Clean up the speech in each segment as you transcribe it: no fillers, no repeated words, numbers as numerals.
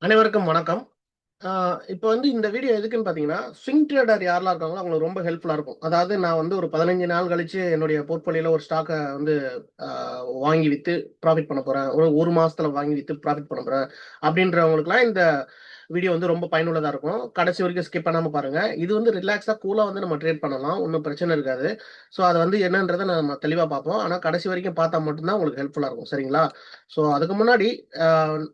அனைவருக்கும் வணக்கம். ஆ இப்ப வந்து இந்த வீடியோ எதுக்குன்னு பார்த்தீங்கன்னா, ஸ்விங் ட்ரேடர் யாரெல்லாம் இருக்காங்களோ அவங்களுக்கு ரொம்ப ஹெல்ப்ஃபுல்லா இருக்கும். அதாவது நான் வந்து ஒரு 15 நாள் கழிச்சு என்னுடைய போர்ட்ஃபோலியோல ஒரு ஸ்டாக்க வந்து ஆ வாங்கி வித்து ப்ராஃபிட் பண்ண போறேன். ஒரு 1 மாசத்துல வாங்கி வித்து ப்ராஃபிட் பண்ண போறேன். அப்படின்றவங்களுக்குலாம் இந்த வீடியோ வந்து ரொம்ப பயனுள்ளதா இருக்கும். கடைசி வரைக்கும் ஸ்கிப் பண்ணாம பாருங்க. இது வந்து ரிலாக்ஸா, கூலா வந்து நம்ம ட்ரேட் பண்ணலாம். ஒண்ணும் பிரச்சனை இருக்காது. ஸோ அத வந்து என்னன்றத நம்ம தெளிவா பார்ப்போம். ஆனா கடைசி வரைக்கும் பார்த்தா மட்டும் தான் உங்களுக்கு ஹெல்ப்ஃபுல்லா இருக்கும். சரிங்களா? ஸோ அதுக்கு முன்னாடி ah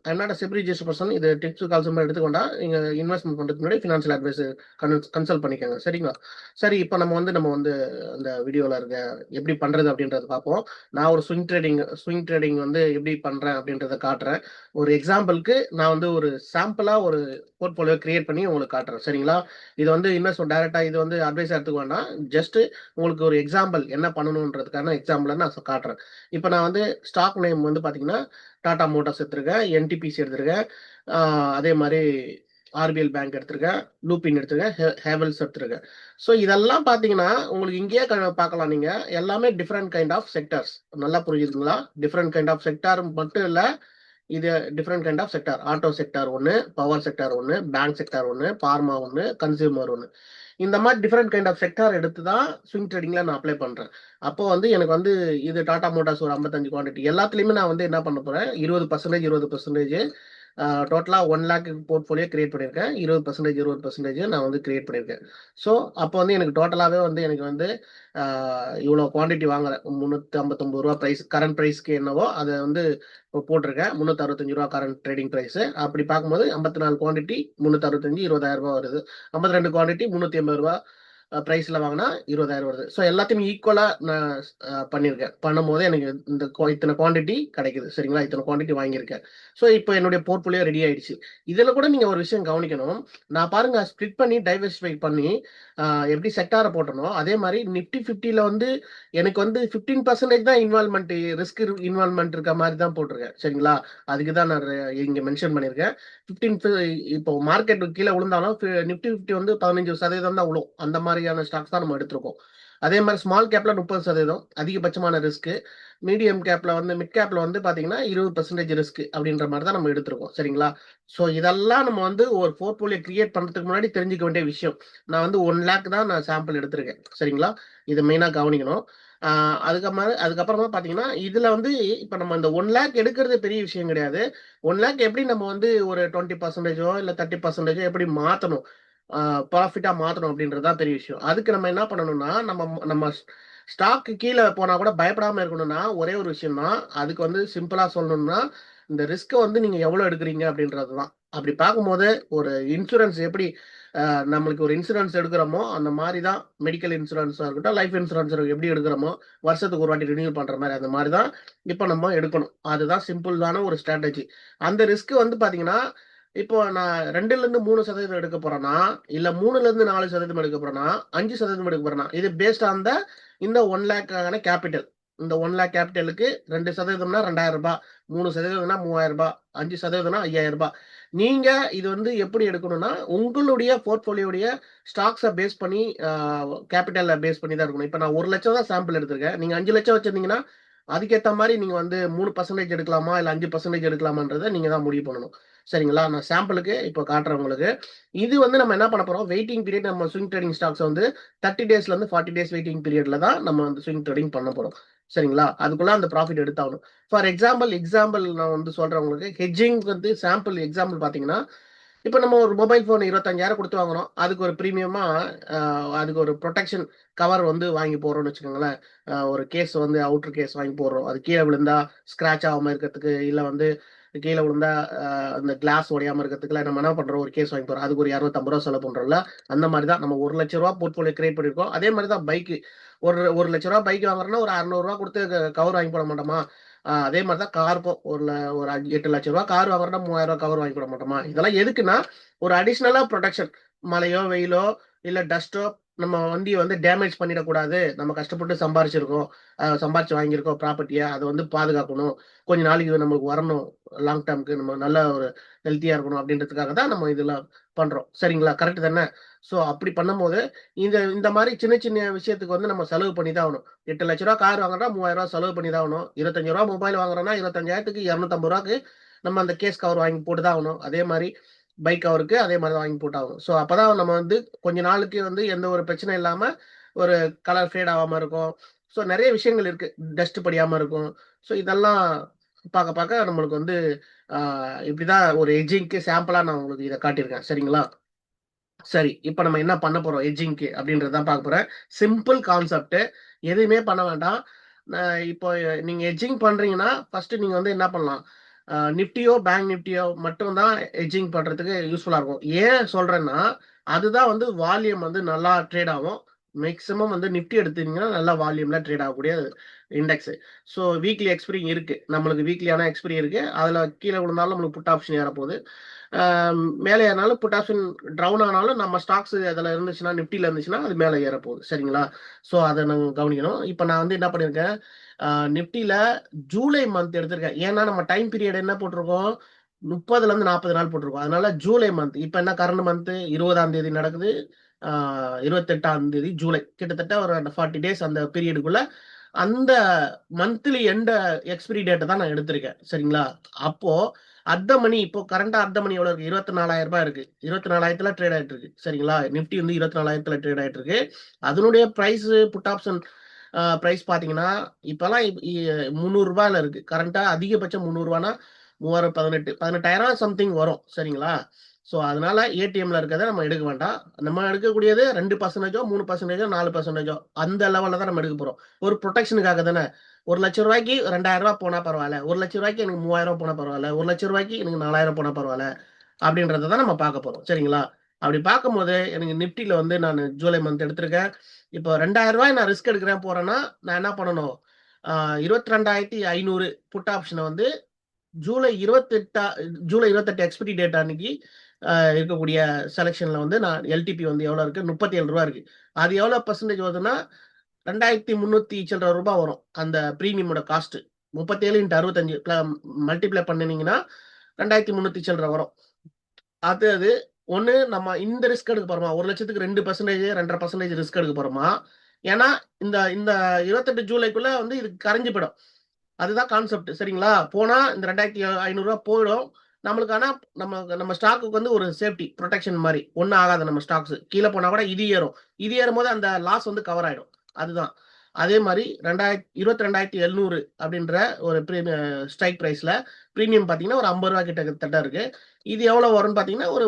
I am not a SEBI registered person. இது டிப்ஸ், கால்ஸ் மாரி எடுத்துக்க வேண்டாம். நீங்க இன்வெஸ்ட்மென்ட் பண்றதுக்கு முன்னாடி பினான்சியல் அட்வைசர் கன்சல்ட் பண்ணிக்கங்க. சரிங்களா? சரி, இப்ப நம்ம வந்து அந்த வீடியோல இருக்க எப்படி பண்றது அப்படின்றத பார்ப்போம். நான் ஒரு ஸ்விங் ட்ரேடிங் வந்து எப்படி பண்றேன் அப்படின்றத காட்டுறேன். ஒரு எக்ஸாம்பிள்க்கு நான் வந்து ஒரு சாம்பிளா ஒரு போர்ட்ஃபோலியோ கிரியேட் பண்ணி உங்களுக்கு காட்டுறேன். சரிங்களா? இது வந்து இன்வெஸ்ட்மென்ட் டைரக்ட்டா இது வந்து அட்வைஸா எடுத்துக்க வேண்டாம். ஜஸ்ட் உங்களுக்கு ஒரு எக்ஸாம்பிள் என்ன பண்ணணுன்றதுக்கான எக்ஸாம்பிள நான் காட்டுறேன். இப்ப நான் வந்து ஸ்டாக் நேம் வந்து பார்த்தீங்கன்னா, டாடா மோட்டார்ஸ் எடுத்திருக்கேன், என்டிபிசி எடுத்திருக்கேன், ஆ அதே மாரி ஆர்பிஎல் பேங்க் எடுத்திருக்கேன், லூபின் எடுத்திருக்கேன், ஹேவல்ஸ் எடுத்திருக்கேன். ஸோ இதெல்லாம் பார்த்தீங்கன்னா, உங்களுக்கு இங்கேயே பார்க்கலாம் நீங்க. எல்லாமே டிஃபரண்ட் கைண்ட் ஆஃப் செக்டார்ஸ். நல்லா புரியுதுங்களா? டிஃபரண்ட் கைண்ட் ஆஃப் செக்டார் மட்டும் இல்ல. இது different kind of sector. Auto sector 1, power sector 1, bank sector 1, pharma 1, consumer 1. இந்த மாரி டிஃபரண்ட் கைண்ட் ஆஃப் செக்டார் எடுத்து தான் ஸ்விங் ட்ரேடிங்ல நான் அப்ளை பண்றேன். அப்போ வந்து எனக்கு வந்து இது டாடா மோட்டார்ஸ் ஒரு 55 குவான்டிட்டி எல்லாத்துலயுமே நான் வந்து என்ன பண்ண போறேன், 20% 20% டோட்டலா 1,00,000 போர்ட்ஃபோலியோ கிரியேட் பண்ணியிருக்கேன். 20% 20% நான் வந்து கிரியேட் பண்ணியிருக்கேன். ஸோ அப்போ வந்து எனக்கு டோட்டலாவே வந்து எனக்கு வந்து ஆ இவ்வளோ குவான்டிட்டி வாங்குறேன். ரூ. 359 பிரைஸ் கரண்ட் பிரைஸ்க்கு என்னவோ அத வந்து போட்டிருக்கேன். ரூ. 365 கரண்ட் ட்ரேடிங் பிரைஸ். அப்படி பார்க்கும்போது 54 குவான்டிட்டி 365 ரூ. 20,000 வருது. 52 குவான்டிட்டி ரூ. 380 பிரைஸ்ல வாங்குனா 20,000 வருது. ஸோ எல்லாத்தையுமே ஈக்குவலா நான் பண்ணியிருக்கேன். பண்ணும்போது எனக்கு இந்த இத்தனை குவான்டிட்டி கிடைக்குது. சரிங்களா? இத்தனை குவான்டிட்டி வாங்கியிருக்கேன். ஸோ இப்போ என்னுடைய போர்ட்ஃபோலியோ ரெடி ஆயிடுச்சு. இதுல கூட நீங்க ஒரு விஷயம் கவனிக்கணும். நான் பாருங்க ஸ்ப்ளிட் பண்ணி டைவர்சிஃபை பண்ணி அ எப்படி செக்டார போட்டனோ, அதே மாரி நிஃப்டி 50ல வந்து எனக்கு வந்து 15% தான் இன்வால்வ்மென்ட் இருக்க மாரி தான் போட்டிருக்கேன். சரிங்களா? அதுக்கு தான் நான் இங்க மென்ஷன் பண்ணியிருக்கேன். 15 இப்போ மார்க்கெட் கீழ விழுந்தாலும் நிஃப்டி 50 வந்து 15% தான் விழும். அந்த மாரியான ஸ்டாக்ஸ் தான் நம்ம எடுத்திருக்கோம். அதே மாரி ஸ்மால் கேப்ல 30% அதிகபட்சமான ரிஸ்க். மீடியம் கேப்ல வந்து மிட் கேப்ல வந்து பார்த்தீங்கன்னா, 20% ரிஸ்க் அப்படின்ற மாரி தான் நம்ம எடுத்திருக்கோம். சரிங்களா? ஸோ இதெல்லாம் நம்ம வந்து ஒரு போர்ட்ஃபோலியோ கிரியேட் பண்றதுக்கு முன்னாடி தெரிஞ்சுக்க வேண்டிய விஷயம். நான் வந்து 1,00,000 தான் நான் சாம்பிள் எடுத்திருக்கேன். சரிங்களா? இத மெயினா கவனிக்கணும். ஆ அதுக்கப்புறமா பார்த்தீங்கன்னா, இதுல வந்து இப்ப நம்ம இந்த 1,00,000 எடுக்கிறது பெரிய விஷயம் கிடையாது. 1,00,000 எப்படி நம்ம வந்து ஒரு 20% இல்ல 30% எப்படி மாத்தணும்? ஆ ப்ராஃபிட்டா மாத்தணும் அப்படின்றது தான் பெரிய விஷயம். அதுக்கு நம்ம என்ன பண்ணணும்னா, நம்ம நம்ம ஸ்டாக் கீழ போனா கூட பயப்படாம இருக்கணும்னா, ஒரே ஒரு விஷயம் தான். அதுக்கு வந்து சிம்பிளா சொல்லணும்னா, இந்த ரிஸ்க்க வந்து நீங்க எவ்வளோ எடுக்குறீங்க அப்படின்றது தான். அப்படி பார்க்கும்போது ஒரு இன்சூரன்ஸ் எப்படி நம்மளுக்கு ஒரு இன்சூரன்ஸ் எடுக்கிறோமோ, அந்த மாரி தான் மெடிக்கல் இன்சூரன்ஸா இருக்கட்டும், லைஃப் இன்சூரன்ஸ் எப்படி எடுக்கிறோமோ, வருஷத்துக்கு ஒரு வாட்டி ரினியூவல் பண்ற மாரி அந்த மாரி தான் இப்ப நம்ம எடுக்கணும். அதுதான் சிம்பிளான ஒரு ஸ்ட்ராட்டஜி. அந்த ரிஸ்க் வந்து பார்த்தீங்கன்னா, இப்போ நான் 2லிருந்து 3% எடுக்க போறேன்னா, இல்ல 3லிருந்து 4% எடுக்க போறேன்னா, 5% எடுக்க போறேன்னா, இது பேஸ்ட் ஆன் இந்த 1,00,000க்கான கேப்பிட்டல். இந்த 1,00,000 கேப்பிட்டலுக்கு 2%னா ரூ. 2,000, 3%னா ரூ. 3,000, 5%னா ரூ. 5,000. நீங்க இது வந்து எப்படி எடுக்கணும்னா, உங்களுடைய போர்ட்ஃபோலியோடைய ஸ்டாக்ஸ பேஸ் பண்ணி கேப்பிட்டல பேஸ் பண்ணி தான் எடுக்கணும். இப்ப நான் 1,00,000 தான் சாம்பிள் எடுத்திருக்கேன். நீங்க 5,00,000 வச்சிருந்தீங்கன்னா, அதுக்கேத்த மாரி நீங்க வந்து 3% எடுக்கலாமா? இல்ல 5% எடுக்கலாமான்றத நீங்க தான் முடிவு பண்ணணும். சரிங்களா? நான் சாம்பிளுக்கு இப்போ காட்டுறேன் உங்களுக்கு. இது வந்து நம்ம என்ன பண்ண போறோம், வெயிட்டிங் பீரியட் நம்ம ஸ்விங் ட்ரேடிங் ஸ்டாக்ஸ வந்து 30 டேஸ்லேருந்து 40 டேஸ் வெயிட்டிங் பீரியட்ல தான் நம்ம வந்து ஸ்விங் ட்ரேடிங் பண்ண போறோம். சரிங்களா? அதுக்குள்ள அந்த ப்ராஃபிட் எடுத்தாகணும். ஃபார் எக்ஸாம்பிள் நான் வந்து சொல்றேன் உங்களுக்கு. ஹெட்ஜிங் வந்து சாம்பிள் எக்ஸாம்பிள் பார்த்தீங்கன்னா, இப்ப நம்ம ஒரு மொபைல் ஃபோன் 25,000 குடுத்து வாங்குறோம். அதுக்கு ஒரு பிரீமியமா அ அதுக்கு ஒரு புரொடெக்ஷன் கவர் வந்து வாங்கி போடுறோம்னு வச்சுக்கோங்களேன். ஒரு கேஸ் வந்து அவுட்டர் கேஸ் வாங்கி போடுறோம். அது கீழ விழுந்தா ஸ்க்ராட்ச் ஆகாம இருக்கிறதுக்கு, இல்ல வந்து கீழ விழுந்தா அந்த கிளாஸ் உடையாம இருக்கிறதுக்குலாம் நம்ம என்ன பண்றோம், ஒரு கேஸ் வாங்கி போடுறோம். அதுக்கு ஒரு ரூ. 250 செலவு பண்றோம்ல. அந்த மாரி தான் நம்ம ரூ. 1,00,000 போர்ட்ஃபோலியோ கிரியேட் பண்ணியிருக்கோம். அதே மாரி தான் பைக்கு. ஒரு ரூ. 1,00,000 பைக் வாங்குறோம்னா, ஒரு ரூ. 600 குடுத்து கவர் வாங்கி போட மாட்டோமா? அதே மாரி தான் காருக்கும். ஒரு 8,00,000 கார் வாங்குறோம்னா, ரூ. 3,000 கவர் வாங்கி போட மாட்டோமா? இதெல்லாம் எதுக்குன்னா, ஒரு அடிஷனலா புரொடெக்ஷன். மழையோ, வெயிலோ, இல்ல டஸ்ட்டோ நம்ம வண்டிய வந்து டேமேஜ் பண்ணிடக்கூடாது. நம்ம கஷ்டப்பட்டு சம்பாரிச்சிருக்கோம். சம்பாரிச்சு வாங்கியிருக்கோம் ப்ராப்பர்ட்டிய. அத வந்து பாதுகாக்கணும். கொஞ்ச நாளைக்கு நமக்கு வரணும். லாங் டெர்ம்க்கு நம்ம நல்ல ஒரு ஹெல்த்தியா இருக்கணும் அப்டின்றதுக்காக தான் நம்ம இதெல்லாம் பண்றோம். சரிங்களா? கரெக்ட் தானே? ஸோ அப்படி பண்ணும்போது, இந்த இந்த மாரி சின்ன சின்ன விஷயத்துக்கு வந்து நம்ம செலவு பண்ணி தான் ஆகணும். ரூ. 8,00,000 கார் வாங்குறோம்னா ரூ. 3,000 செலவு பண்ணி தான் ஆகணும். ரூ. 25 மொபைல் வாங்குறோம்னா 25,000க்கு ரூ. 250க்கு நம்ம அந்த கேஸ் கவர் வாங்கி போட்டு தான் ஆகணும். அதே மாதிரி பைக் கவருக்கு அதே மாதிரி தான் வாங்கி போட்டாகணும். ஸோ அப்பதான் நம்ம வந்து கொஞ்ச நாளுக்கு வந்து எந்த ஒரு பிரச்சனை இல்லாம ஒரு கலர் ஃபேட் ஆகாம இருக்கும். ஸோ நிறைய விஷயங்கள் இருக்கு. டஸ்ட் படியாம இருக்கும். ஸோ இதெல்லாம் பார்க்க பார்க்க நம்மளுக்கு வந்து இப்படிதான் ஒரு எட்ஜிங்க்கு சாம்பிளா நான் உங்களுக்கு இதை காட்டியிருக்கேன். சரிங்களா? சரி. இப்ப நம்ம என்ன பண்ண போறோம் எட்ஜிங்க்கு அப்படின்றத தான் பார்க்க போறேன். Simple concept. எதுவுமே பண்ண வேண்டாம். இப்போ நீங்க எட்ஜிங் பண்றீங்கன்னா, ஃபர்ஸ்ட் நீங்க வந்து என்ன பண்ணலாம்? நிஃப்டியோ, பேங்க் நிஃப்டியோ மட்டும் தான் எட்ஜிங் பண்றதுக்கு யூஸ்ஃபுல்லா இருக்கும். ஏன் சொல்றேன்னா, அதுதான் வந்து வால்யூம் வந்து நல்லா ட்ரேட் ஆகும். மேக்ஸிமம் வந்து நிஃப்டி எடுத்தீங்கன்னா, நல்லா வால்யூம்ல ட்ரேட் ஆகக்கூடிய இண்டெக்ஸ். ஸோ வீக்லி எக்ஸ்பைரி இருக்கு. நம்மளுக்கு வீக்லியான எக்ஸ்பைரி இருக்கு. அதுல கீழ விழுந்தாலும் நம்மளுக்கு புட் ஆப்ஷன் ஏறப்போகுது. மேலே ஏறினாலும் புட் ஆப்ஷன் டவுன் ஆனாலும் நம்ம ஸ்டாக்ஸ் அதில் இருந்துச்சுன்னா நிஃப்டியில் இருந்துச்சுன்னா அது மேலே ஏறப்போகுது. சரிங்களா? ஸோ அதை நாங்கள் கவனிக்கணும். இப்போ நான் வந்து என்ன பண்ணியிருக்கேன், நிஃப்டியில் ஜூலை மந்த் எடுத்திருக்கேன். ஏன்னா நம்ம டைம் பீரியட் என்ன போட்டிருக்கோம், 30லேருந்து 40 நாள் போட்டிருக்கோம். அதனால ஜூலை மந்த் இப்போ என்ன கரண்ட் மந்த் 20ஆம் தேதி நடக்குது. 28ஆம் தேதி ஜூலை, கிட்டத்தட்ட ஒரு 40 டேஸ் அந்த பீரியடுக்குள்ள அந்த மந்த்லி எண்ட் எக்ஸ்பிரி டேட்டை தான் நான் எடுத்திருக்கேன். சரிங்களா? அப்போ அட் த மணி இப்போ கரண்டா அட் த மணி எவ்வளவு இருக்கு? 24,000 இருக்கு. 24,000 ட்ரேட் ஆயிட்டு இருக்கு. சரிங்களா? நிஃப்டி வந்து 24,000 ட்ரேட் ஆயிட்டு இருக்கு. அதனுடைய பிரைஸ் புட் ஆப்ஷன் பிரைஸ் பாத்தீங்கன்னா இப்பெல்லாம் 300 இருக்கு. கரண்டா அதிகபட்சம் 300 18,000 சம்திங் வரும். சரிங்களா? ஸோ அதனால ஏடிஎம்ல இருக்கிறத நம்ம எடுக்க வேண்டாம். நம்ம எடுக்கக்கூடியது 2% 3% 4% அந்த லெவல்ல தான் நம்ம எடுக்க போறோம். ஒரு ப்ரொடெக்ஷனுக்காக தானே. ரூ. 1,00,000 ரூ. 2,000 போனா பரவாயில்ல. ரூ. 1,00,000 எனக்கு ரூ. 3,000 போனா பரவாயில்ல. ரூ. 1,00,000 எனக்கு 4,000 போனா பரவாயில்ல. அப்படின்றத தான் நம்ம பார்க்க போறோம். சரிங்களா? அப்படி பார்க்கும்போது எனக்கு நிப்டில வந்து நான் ஜூலை மந்த் எடுத்திருக்கேன். இப்போ ரூ. 2,000 நான் ரிஸ்க் எடுக்கிறேன் போறேன்னா நான் என்ன பண்ணணும்? 22,500 புட் ஆப்ஷனை வந்து ஜூலை 28 ஜூலை 28 எக்ஸ்பிரி டேட் அன்னைக்கு இருக்கக்கூடிய செலெக்ஷன்ல வந்து நான் எல்டிபி வந்து எவ்வளவு இருக்கு? ரூ. 37 இருக்கு. அது எவ்வளவு பெர்சன்டேஜ் வருதுன்னா 2,300 சில்லற ரூபாய் வரும். அந்த பிரீமியமோட காஸ்ட் 37 × 65 மல்டிப்ளை பண்ணினீங்கன்னா 2,300 சில்லற வரும். அது ஒண்ணு நம்ம இந்த ரிஸ்க் எடுக்க போறோமா? 1,00,000க்கு 2% 2.5% ரிஸ்க் எடுக்க போறோமா? ஏன்னா இந்த இந்த 28 ஜூலைக்குள்ள வந்து இது கரைஞ்சு போயிடும். அதுதான் கான்செப்ட். சரிங்களா? போனா இந்த 2,500 போயிடும். நம்மளுக்கு ஆனா நம்ம நம்ம ஸ்டாக்குக்கு வந்து ஒரு சேஃப்டி புரொடெக்ஷன் மாரி. ஒண்ணும் ஆகாது நம்ம ஸ்டாக்ஸ். கீழ போனா கூட இது ஏறும். இது ஏறும்போது அந்த லாஸ் வந்து கவர் ஆயிடும். அதுதான். அதே மாரி 22,700 அப்படின்ற ஒரு ஸ்ட்ரைக் பிரைஸ்ல பிரீமியம் பார்த்தீங்கன்னா, ஒரு ரூ. 50 கிட்டத்தட்ட இருக்கு. இது எவ்வளவு வரும்னு பார்த்தீங்கன்னா, ஒரு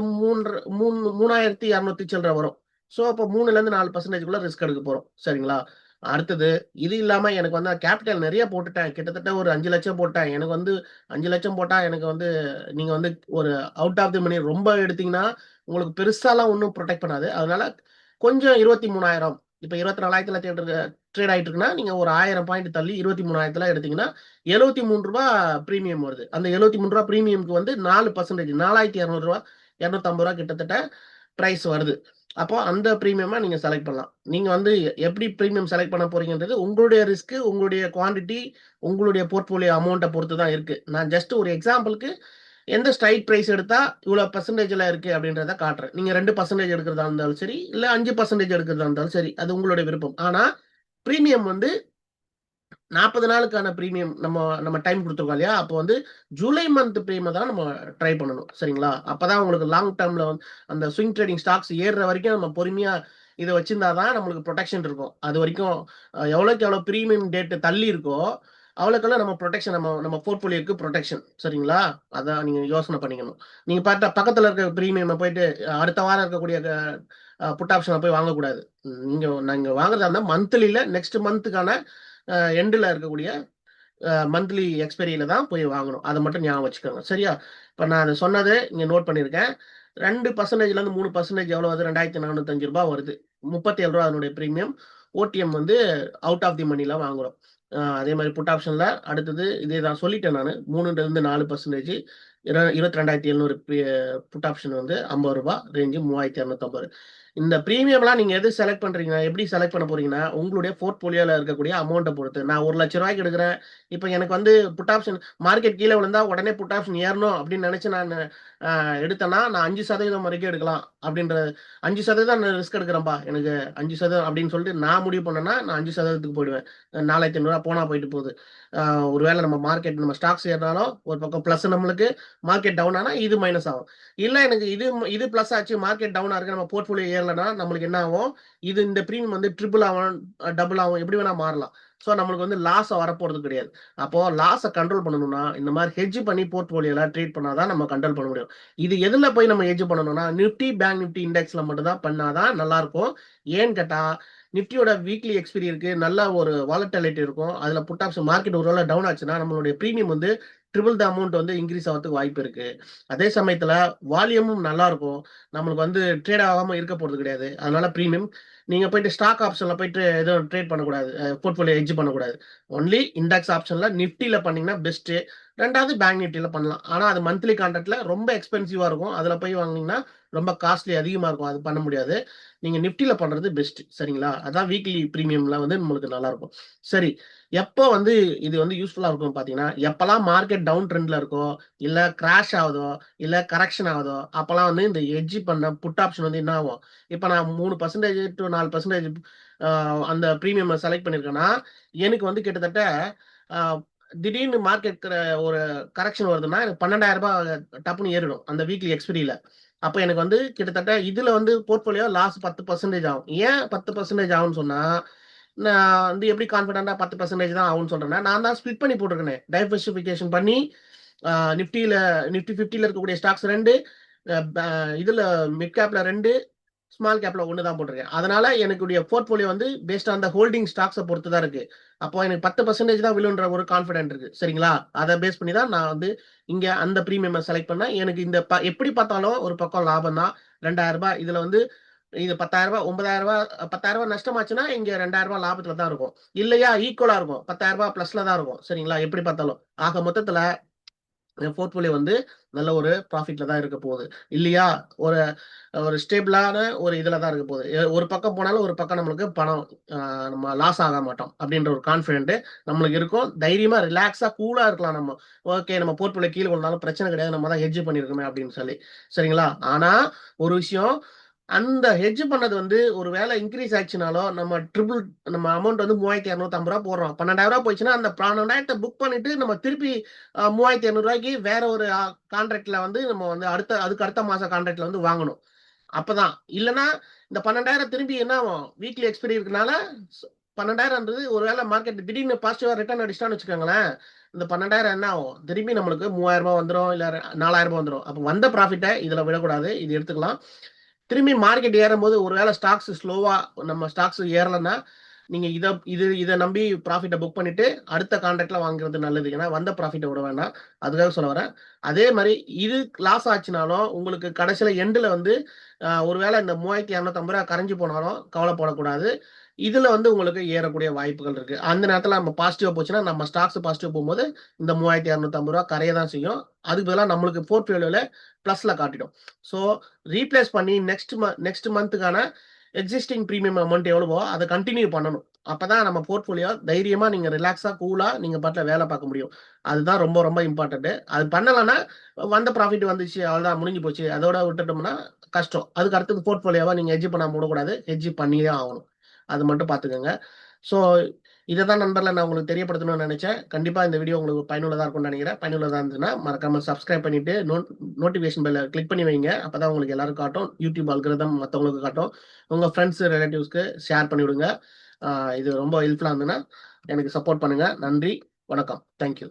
3,200 சில்லற வரும். ஸோ அப்போ 3லேருந்து 4%க்குள்ள ரிஸ்க் எடுக்க போறோம். சரிங்களா? அடுத்தது இது இல்லாம எனக்கு வந்து கேபிட்டல் நிறைய போட்டுட்டேன். கிட்டத்தட்ட ஒரு 5 லட்சம் போட்டேன். எனக்கு வந்து 5 லட்சம் போட்டா எனக்கு வந்து நீங்க வந்து ஒரு அவுட் ஆஃப் தி மணி ரொம்ப எடுத்தீங்கன்னா, உங்களுக்கு பெருசாலாம் ஒண்ணும் புரொடெக்ட் பண்ணாது. அதனால கொஞ்சம் 23,000 இப்ப 24,000ல ட்ரேட் ஆயிட்டு இருக்குன்னா, நீங்க ஒரு 1000 பாயிண்ட் தள்ளி 23,000ல எடுத்தீங்கன்னா, ரூ. 73 பிரீமியம் வருது. அந்த ரூ. 73 பிரீமியம்க்கு வந்து 4% ரூ. 4,200 ரூ. 250 கிட்டத்தட்ட பிரைஸ் வருது. அப்போ அந்த பிரீமியமா நீங்க செலக்ட் பண்ணலாம். நீங்க வந்து எப்படி பிரீமியம் செலக்ட் பண்ண போறீங்கன்றது உங்களுடைய ரிஸ்க், உங்களுடைய குவாண்டிட்டி, உங்களுடைய போர்ட்ஃபோலியோ அமௌண்ட்ட பொறுத்து தான் இருக்கு. நான் ஜஸ்ட் ஒரு எக்ஸாம்பிள்க்கு எந்த ஸ்ட்ரைக் பிரைஸ் எடுத்தா இவ்வளோ பெர்சன்டேஜ்ல இருக்கு அப்படின்றத காட்டுறேன். நீங்க 2% எடுக்கிறதா இருந்தாலும் சரி, இல்ல 5% எடுக்கிறதா இருந்தாலும் சரி, அது உங்களுடைய விருப்பம். ஆனா பிரீமியம் வந்து 40 நாளுக்கான பிரீமியம் நம்ம நம்ம டைம் குடுத்துருக்கோம் இல்லையா? அப்போ வந்து ஜூலை மந்த் பிரீமியம் தான் நம்ம ட்ரை பண்ணணும். சரிங்களா? அப்பதான் உங்களுக்கு லாங் டெர்ம்ல வந்து அந்த ஸ்விங் ட்ரேடிங் ஸ்டாக்ஸ் ஏறுற வரைக்கும் நம்ம பொறுமையா இத வச்சிருந்தா தான் நம்மளுக்கு புரொடெக்ஷன் இருக்கும். அதுவரைக்கும் எவ்வளோக்கு எவ்வளோ பிரீமியம் டேட் தள்ளி இருக்கோ, அவ்வளோக்கு நம்ம புரொடெக்ஷன் நம்ம நம்ம போர்ட்ஃபோலியோக்கு புரொடெக்ஷன். சரிங்களா? அதான் நீங்க யோசனை பண்ணிக்கணும். நீங்க பார்த்தா பக்கத்துல இருக்க பிரீமியம் போயிட்டு அடுத்த வாரம் இருக்கக்கூடிய புட் ஆப்ஷன போய் வாங்கக்கூடாது. நீங்க வாங்குறதா இருந்தா மந்த்லில நெக்ஸ்ட் மந்த்துக்கான எண்டுல இருக்கக்கூடிய மந்த்லி எக்ஸ்பைரியில தான் போய் வாங்கணும். அத மட்டும் ஞாபகம் வச்சுக்கோங்க. சரியா? இப்ப நான் அத சொன்னது இங்க நோட் பண்ணியிருக்கேன். 2%லேருந்து 3% எவ்வளோ வருது? ரூ. 2,405 வருது. ரூ. 37 அதனுடைய பிரீமியம். ஓடிஎம் வந்து அவுட் ஆஃப் தி மணில வாங்குறோம். அதே மாரி புட் ஆப்ஷன்ல அடுத்தது இதே தான் சொல்லிட்டேன் நானு. 3லேருந்து 4% 22,700 புட் ஆப்ஷன் வந்து ரூ. 50 ரேஞ்சு 3,250. இந்த பிரீமியம்லாம் நீங்க எது செலக்ட் பண்றீங்க? எப்படி செலக்ட் பண்ண போறீங்கன்னா, உங்களுடைய போர்ட்ஃபோலியோல இருக்கக்கூடிய அமௌண்ட்ட பொறுத்து. நான் ரூ. 1,00,000 எடுக்கிறேன். இப்ப எனக்கு வந்து புட் ஆப்ஷன் மார்க்கெட் கீழ விழுந்தா உடனே புட் ஆப்ஷன் ஏறணும் அப்படின்னு நினைச்சு நானு எடுத்தேன்னா, நான் 5% வரைக்கும் எடுக்கலாம். அப்படின்ற 5% நான் ரிஸ்க் எடுக்கிறேன்பா. எனக்கு 5% அப்படின்னு சொல்லிட்டு நான் முடிவு பண்ணேன்னா, நான் 5%க்கு போயிடுவேன். ரூ. 4,500 போனா போயிட்டு போகுது. ஒருவேளை நம்ம ஸ்டாக்ஸ் ஏறினாலும் ஒரு பக்கம் பிளஸ் நம்மளுக்கு, மார்க்கெட் டவுன் ஆனா இது மைனஸ் ஆகும். இல்ல எனக்கு இது பிளஸ் ஆச்சு, மார்க்கெட் டவுனா இருக்கு, நம்ம போர்ட்ஃபோலியோ ஏறலன்னா நம்மளுக்கு என்ன ஆகும், இந்த பிரீமியம் வந்து ட்ரிபிள் ஆகும், டபுள் ஆகும், எப்படி வேணா மாறலாம். ஸோ நம்மளுக்கு வந்து லாஸ் வரப்போறது கிடையாது. அப்போ லாஸை கண்ட்ரோல் பண்ணணும்னா இந்த மாதிரி ஹெட்ஜ் பண்ணி போர்ட்ஃபோலியோல ட்ரேட் பண்ணாதான் நம்ம கண்ட்ரோல் பண்ண முடியும். இது எதுல போய் நம்ம ஹெட்ஜ் பண்ணணும்னா நிப்டி, பேங்க் நிப்டி இண்டெக்ஸ்ல மட்டும் தான் பண்ணாதான் நல்லா இருக்கும். ஏன்னு கேட்டா நிப்டியோட வீக்லி எக்ஸ்பீரி இருக்கு, நல்ல ஒரு வாலட்டிலிட்டி இருக்கும். அதுல புட் ஆப்ஷன் மார்க்கெட் ஒரு வேளை டவுன் ஆச்சுன்னா நம்மளுடைய பிரீமியம் வந்து ட்ரிபிள் த அமௌண்ட் வந்து இன்க்ரீஸ் ஆகிறதுக்கு வாய்ப்பு இருக்கு. அதே சமயத்துல வால்யூமும் நல்லா இருக்கும். நம்மளுக்கு வந்து ட்ரேட் ஆகாம இருக்க போறது கிடையாது. அதனால பிரீமியம் நீங்க போயிட்டு ஸ்டாக் ஆப்ஷன்ல போயிட்டு எதுவும் ட்ரேட் பண்ணக்கூடாது, போர்ட்ஃபோலியோ ஹெட்ஜ் பண்ணக்கூடாது. ஒன்லி இண்டெக்ஸ் ஆப்ஷன்ல நிப்டில பண்ணீங்கன்னா பெஸ்ட். ரெண்டாவது பேங்க் நிப்டில பண்ணலாம். ஆனா அது மந்த்லி கான்ட்ராக்ட்ல ரொம்ப எக்ஸ்பென்சிவா இருக்கும். அதுல போய் வாங்கினீங்கன்னா ரொம்ப காஸ்ட்லி அதிகமா இருக்கும். அது பண்ண முடியாது. நீங்க நிப்டில பண்றது பெஸ்ட். சரிங்களா? அதான் வீக்லி பிரீமியம்ல வந்து உங்களுக்கு நல்லா இருக்கும். சரி, எப்போ வந்து இது வந்து யூஸ்ஃபுல்லா இருக்கும் பாத்தீங்கன்னா, எப்பெல்லாம் மார்க்கெட் டவுன் ட்ரெண்ட்ல இருக்கோ, இல்ல கிராஷ் ஆகுதோ, இல்ல கரெக்ஷன் ஆகுதோ, அப்பெல்லாம் வந்து இந்த ஹெட்ஜ் பண்ண புட் ஆப்ஷன் வந்து என்ன ஆகும்? இப்ப நான் 3% to 4% அந்த பிரீமியம் செலக்ட் பண்ணிருக்கேன்னா, எனக்கு வந்து கிட்டத்தட்ட அ திடீர்னு மார்க்கெட் ஒரு கரெக்ஷன் வருதுன்னா, எனக்கு ரூ. 12,000 டப்புன்னு ஏறிடும். அந்த வீக்லி எக்ஸ்பைரில. அப்ப எனக்கு வந்து கிட்டத்தட்ட இதுல வந்து போர்ட்ஃபோலியோ லாஸ் 10% ஆகும். ஏன் 10% ஆகும்னு சொன்னா, நான் வந்து எப்படி கான்ஃபிடென்ட்டா 10% தான் ஆகும்னு சொல்றேன்னா, நான் தான் ஸ்ப்ளிட் பண்ணி போட்டிருக்கேனே. டைவர்சிஃபிகேஷன் பண்ணி அ நிஃப்டில நிஃப்டி 50ல இருக்கக்கூடிய ஸ்டாக்ஸ் 2, அ ப இதுல மிட் கேப்ல 2, ஸ்மால் கேப்ல 1 தான் போட்டிருக்கேன். அதனால எனக்குடைய போர்ட்ஃபோலியோ வந்து பேஸ்ட் ஆன் த ஹோல்டிங் ஸ்டாக்ஸ பொறுத்து தான் இருக்கு. அப்போ எனக்கு 10% தான் விழுன்ற ஒரு கான்ஃபிடென்ட் இருக்கு. சரிங்களா? அத பேஸ் பண்ணி தான் நான் வந்து இங்க அந்த பிரீமியம செலக்ட் பண்ணேன். எனக்கு இந்த எப்படி பார்த்தாலும் ஒரு பக்கம் லாபம் தான். ரூ. 2,000 இதுல வந்து இது ரூ. 10,000 ரூ. 9,000 ரூ. 10,000 நஷ்டமாச்சுன்னா, இங்க ரூ. 2,000 லாபத்துல தான் இருக்கும். இல்லையா ஈக்குவலா இருக்கும். ரூ. 10,000 பிளஸ்ல தான் இருக்கும். சரிங்களா? எப்படி பார்த்தாலும். ஆக மொத்தத்துல என் போர்ட்ஃபோலியோ வந்து நல்ல ஒரு ப்ராஃபிட்ல தான் இருக்க போகுது. இல்லையா? ஒரு ஒரு ஸ்டேபிளான ஒரு இதுல தான் இருக்க போகுது. ஒரு பக்கம் போனாலும் ஒரு பக்கம் நம்மளுக்கு பணம் அ நம்ம லாஸ் ஆக மாட்டோம். அப்படின்ற ஒரு கான்ஃபிடென்ட் நம்மளுக்கு இருக்கும். தைரியமா ரிலாக்ஸா கூலா இருக்கலாம் நம்ம. ஓகே, நம்ம போர்ட்ஃபோலியோ கீழ விழுந்தாலும் பிரச்சனை கிடையாது. நம்ம தான் ஹெட்ஜ் பண்ணியிருக்கோமே அப்படின்னு சொல்லி. சரிங்களா? ஆனா ஒரு விஷயம், அந்த ஹெட்ஜ் பண்ணது வந்து ஒரு வேளை இன்கிரீஸ் ஆச்சுனாலோ, நம்ம அமௌண்ட் வந்து ரூ. 3,250 போடுறோம். ரூ. 12,000 போயிடுச்சுன்னா, அந்த 12,000 புக் பண்ணிட்டு நம்ம திருப்பி ரூ. 3,200 வேற ஒரு கான்ட்ராக்ட்ல வந்து நம்ம வந்து அதுக்கு அடுத்த மாச கான்ட்ராக்ட்ல வந்து வாங்கணும். அப்பதான். இல்லன்னா இந்த 12,000 திரும்பி என்ன ஆகும்? வீக்லி எக்ஸ்பைரி இருக்கனால 12,000ன்றது ஒரு வேளை மார்க்கெட் திடீர்னு பாசிட்டிவா ரிட்டர்ன் அடிச்சுட்டான்னு வச்சுக்கோங்களேன். இந்த 12,000 என்ன ஆகும்? திரும்பி நம்மளுக்கு ரூ. 3,000 வந்துரும். இல்ல ரூ. 4,000 வந்துரும். அப்ப வந்த ப்ராஃபிட்ட இதுல விடக்கூடாது. இது எடுத்துக்கலாம். திரும்பி மார்க்கெட் ஏறும்போது ஒருவேளை ஸ்டாக்ஸ் ஸ்லோவா நம்ம ஸ்டாக்ஸ் ஏறலன்னா, நீங்க இத நம்பி ப்ராஃபிட்ட புக் பண்ணிட்டு அடுத்த கான்ட்ராக்ட்ல வாங்குறது நல்லது. ஏன்னா வந்த ப்ராஃபிட்ட விட வேண்டாம். அதுக்காக சொல்ல வரேன். அதே மாரி இது லாஸ் ஆச்சுனாலும் உங்களுக்கு கடைசியில எண்டுல வந்து ஒருவேளை இந்த ரூ. 3,250 கரைஞ்சு போனாலும் கவலைப்படக்கூடாது. இதுல வந்து உங்களுக்கு ஏறக்கூடிய வாய்ப்புகள் இருக்கு. அந்த நேரத்துல நம்ம பாசிட்டிவா போச்சுன்னா, நம்ம ஸ்டாக்ஸ் பாசிட்டிவ் போம்போது இந்த ரூ. 3,250 கரைய தான் செய்யும். அதுக்கு பதிலா நம்மளுக்கு போர்ட்ஃபோலியோல பிளஸ்ல காட்டிடும். ஸோ ரீப்ளேஸ் பண்ணி நெக்ஸ்ட் மந்த்துக்கான எக்ஸிஸ்டிங் பிரீமியம் அமௌண்ட் எவ்வளவோ அத கன்டின்யூ பண்ணணும். அப்பதான் நம்ம போர்ட்ஃபோலியோ தைரியமா நீங்க ரிலாக்ஸா, கூலா நீங்க பாட்டுல வேல பார்க்க முடியும். அதுதான் ரொம்ப ரொம்ப இம்பார்ட்டன்ட். அது பண்ணலன்னா வந்த ப்ராஃபிட் வந்துச்சு அவ்வளவுதான் முடிஞ்சு போச்சு. அதோட விட்டுட்டோம்னா கஷ்டம். அதுக்கு அடுத்தது போர்ட்ஃபோலியோவா நீங்க ஹெட்ஜ் பண்ணாம விடக்கூடாது. ஹெட்ஜ் பண்ணியே ஆகணும். அது மட்டும் பார்த்துக்கங்க. ஸோ இததான் நண்பர்களே நான் உங்களுக்கு தெரியப்படுத்தணும்னு நெனைச்சேன். கண்டிப்பா இந்த வீடியோ உங்களுக்கு பயனுள்ளதா இருக்கும்னு நெனைக்கிறேன். பயனுள்ளதா இருந்துச்சுன்னா மறக்காம சப்ஸ்கிரைப் பண்ணிட்டு நோட்டிஃபிகேஷன் பெல்ல கிளிக் பண்ணி வைங்க. அப்பதான் உங்களுக்கு எல்லாரும் காட்டும். யூடியூப் அல்காரிதம் மத்தவங்களுக்கு காட்டும். உங்க ஃப்ரெண்ட்ஸ், ரிலேட்டிவ்ஸ்க்கு ஷேர் பண்ணி விடுங்க. இது ரொம்ப ஹெல்ப்ஃபுல்லா இருந்ததுன்னா எனக்கு சப்போர்ட் பண்ணுங்க. நன்றி, வணக்கம். Thank you.